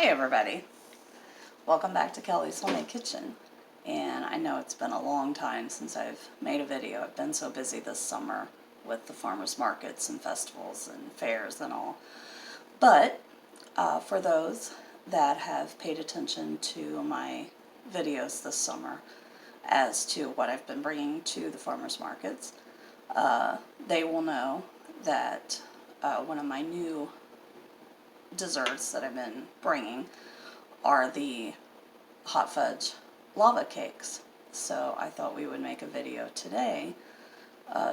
Hey everybody, welcome back to Kelly's Homemade Kitchen. And I know it's been a long time since I've made a video. I've been so busy this summer with the farmers markets and festivals and fairs and all. But for those that have paid attention to my videos this summer as to what I've been bringing to the farmers markets, they will know that one of my new desserts that I've been bringing are the hot fudge lava cakes. So I thought we would make a video today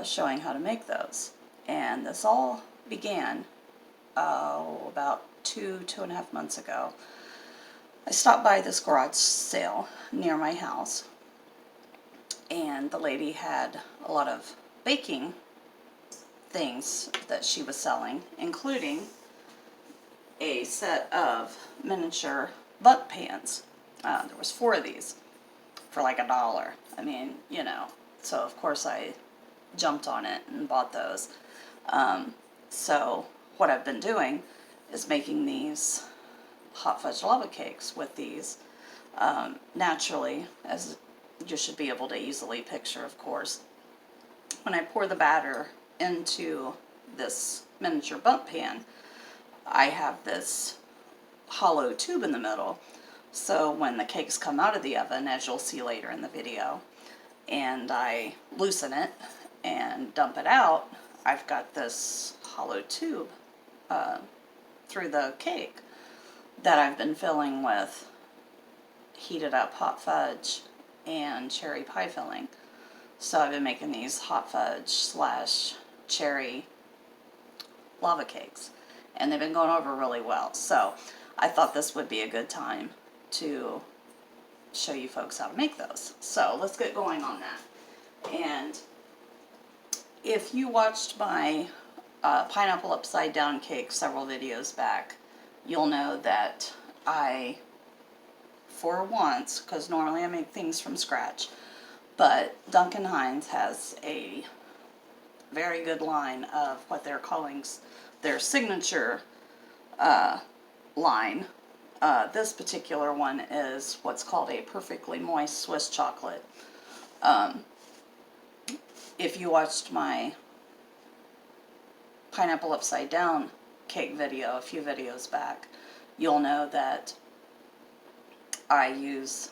showing how to make those. And this all began about two and a half months ago. I stopped by this garage sale near my house, and the lady had a lot of baking things that she was selling, including a set of miniature butt pans. There was 4 of these for like $1. I mean, you know, so of course I jumped on it and bought those. So what I've been doing is making these hot fudge lava cakes with these. Naturally, as you should be able to easily picture, of course, when I pour the batter into this miniature butt pan, I have this hollow tube in the middle, so when the cakes come out of the oven, as you'll see later in the video, and I loosen it and dump it out, I've got this hollow tube through the cake that I've been filling with heated up hot fudge and cherry pie filling. So I've been making these hot fudge / cherry lava cakes, and they've been going over really well. So I thought this would be a good time to show you folks how to make those. So let's get going on that. And if you watched my pineapple upside down cake several videos back, you'll know that I, for once, because normally I make things from scratch, but Duncan Hines has a very good line of what they're calling their signature line. This particular one is what's called a perfectly moist Swiss chocolate. If you watched my pineapple upside down cake video a few videos back, you'll know that I use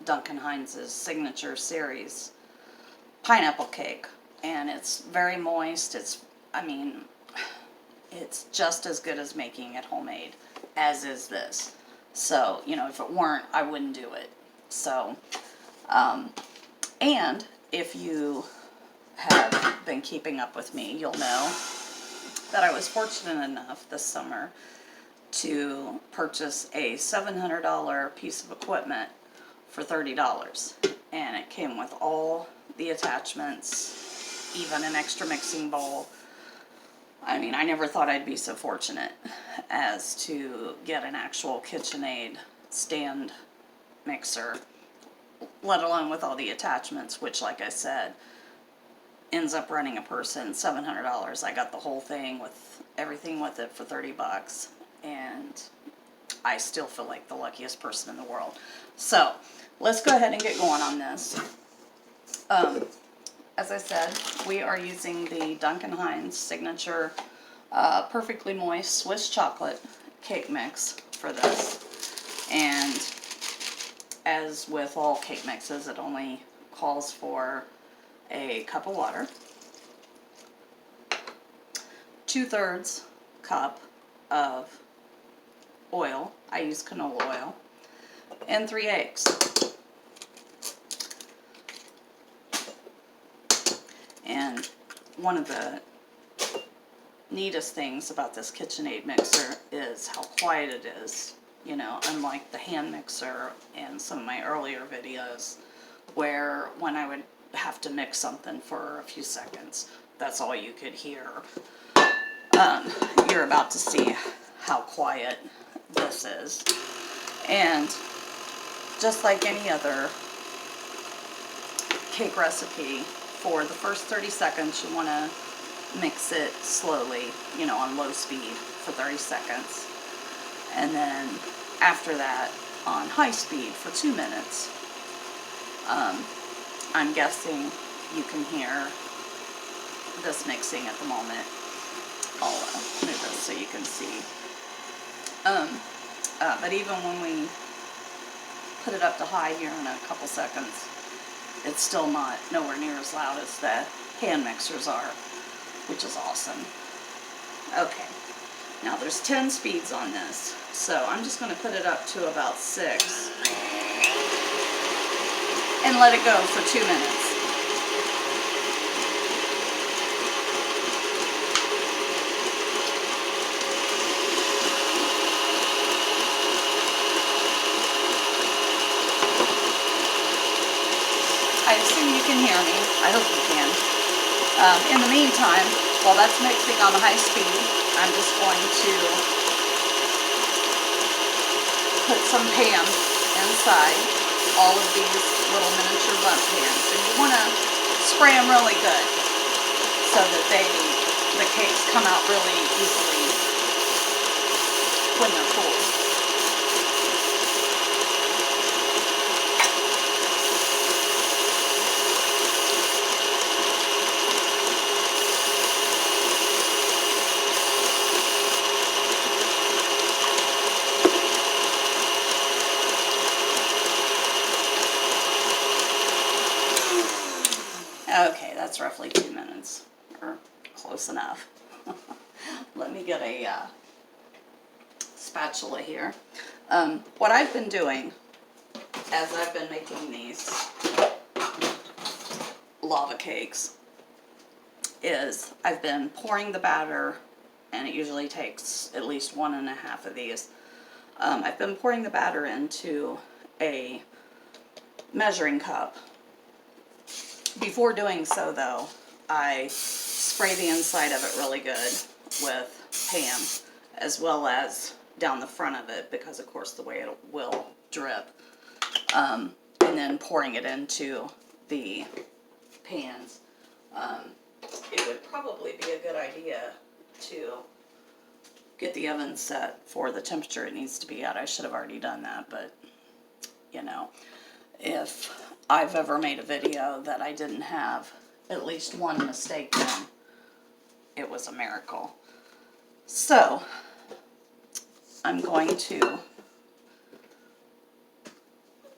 Duncan Hines's signature series pineapple cake, and it's very moist. It's just as good as making it homemade, as is this. So, you know, if it weren't, I wouldn't do it. So, and if you have been keeping up with me, you'll know that I was fortunate enough this summer to purchase a $700 piece of equipment for $30. And it came with all the attachments, even an extra mixing bowl. I mean, I never thought I'd be so fortunate as to get an actual KitchenAid stand mixer, let alone with all the attachments, which, like I said, ends up running a person $700. I got the whole thing with everything with it for $30, and I still feel like the luckiest person in the world. So let's go ahead and get going on this. As I said, we are using the Duncan Hines signature perfectly moist Swiss chocolate cake mix for this. And as with all cake mixes, it only calls for a cup of water, 2/3 cup of oil, I use canola oil, and 3 eggs. And one of the neatest things about this KitchenAid mixer is how quiet it is. You know, unlike the hand mixer and some of my earlier videos, where when I would have to mix something for a few seconds, that's all you could hear. You're about to see how quiet this is. And just like any other cake recipe, for the first 30 seconds you want to mix it slowly, you know, on low speed for 30 seconds. And then after that on high speed for 2 minutes. I'm guessing you can hear this mixing at the moment. I'll move this so you can see. But even when we put it up to high here in a couple seconds, it's still nowhere near as loud as the hand mixers are, which is awesome. Okay, now there's 10 speeds on this, so I'm just going to put it up to about 6 and let it go for 2 minutes. I assume you can hear me. I hope you can. In the meantime, while that's mixing on the high speed, I'm just going to put some Pam inside all of these little miniature bundt pans. And you want to spray them really good so that the cakes come out really easily when they're full. Okay, that's roughly 2 minutes, or close enough. Let me get a spatula here. What I've been doing as I've been making these lava cakes is I've been pouring the batter, and it usually takes at least 1.5 of these. I've been pouring the batter into a measuring cup. Before doing so, though, I spray the inside of it really good with Pam, as well as down the front of it, because of course the way it will drip, and then pouring it into the pans. It would probably be a good idea to get the oven set for the temperature it needs to be at. I should have already done that, but you know, if I've ever made a video that I didn't have at least one mistake in, it was a miracle. So I'm going to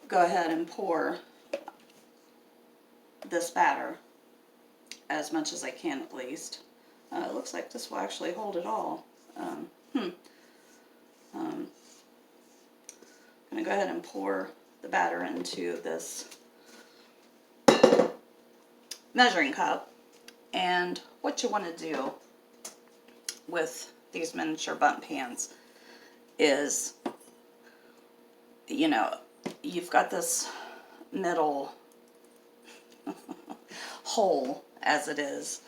go ahead and pour this batter as much as I can, at least. It looks like this will actually hold it all. I'm going to go ahead and pour the batter into this measuring cup. And what you want to do with these miniature bundt pans is, you know, you've got this middle hole, as it is,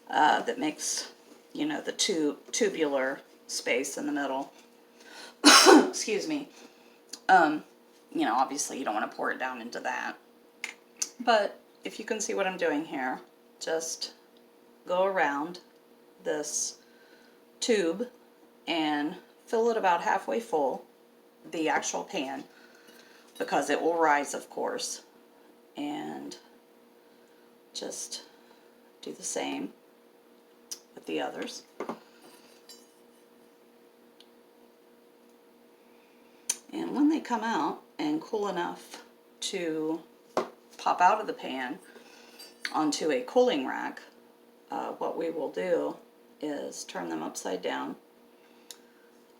that makes, you know, the tubular space in the middle. Excuse me. You know, obviously you don't want to pour it down into that. But if you can see what I'm doing here, just go around this tube and fill it about halfway full, the actual pan, because it will rise, of course, and just do the same with the others. And when they come out and cool enough to pop out of the pan onto a cooling rack, what we will do is turn them upside down.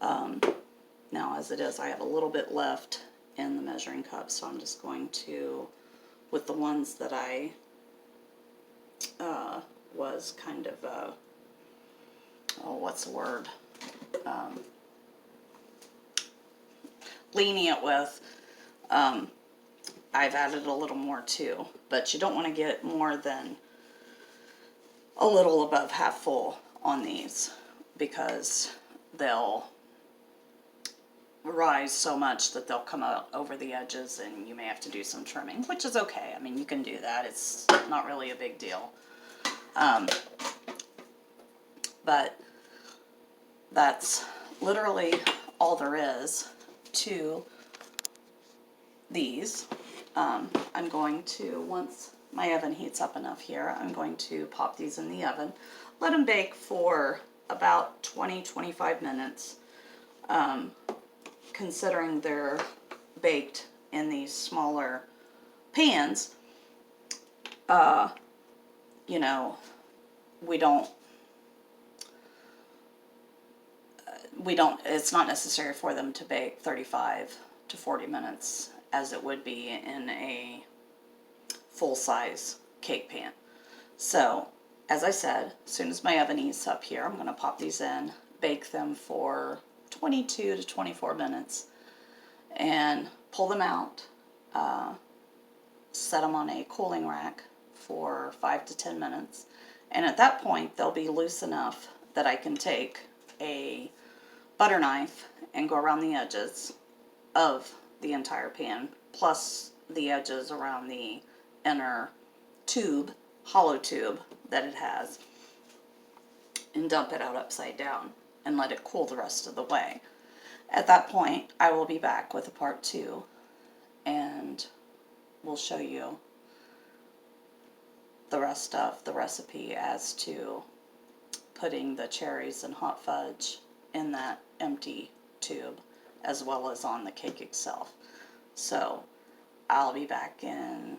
Now, as it is, I have a little bit left in the measuring cup, so I'm just going to, with the ones that I was kind of, oh, what's the word? Lenient with, I've added a little more too, but you don't want to get more than a little above half full on these, because they'll rise so much that they'll come out over the edges and you may have to do some trimming, which is okay. I mean, you can do that. It's not really a big deal. But that's literally all there is. to these, I'm going to, once my oven heats up enough here, I'm going to pop these in the oven, let them bake for about 20-25 minutes. Considering they're baked in these smaller pans, you know, we don't, it's not necessary for them to bake 35 to 40 minutes as it would be in a full-size cake pan. So, as I said, as soon as my oven heats up here, I'm going to pop these in, bake them for 22 to 24 minutes, and pull them out, set them on a cooling rack for 5 to 10 minutes, and at that point they'll be loose enough that I can take a butter knife and go around the edges of the entire pan, plus the edges around the inner tube, hollow tube that it has, and dump it out upside down and let it cool the rest of the way. At that point, I will be back with a part 2, and we'll show you the rest of the recipe as to putting the cherries and hot fudge in that empty tube, as well as on the cake itself. So I'll be back in,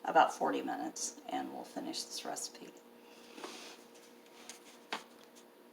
about 40 minutes, and we'll finish this recipe.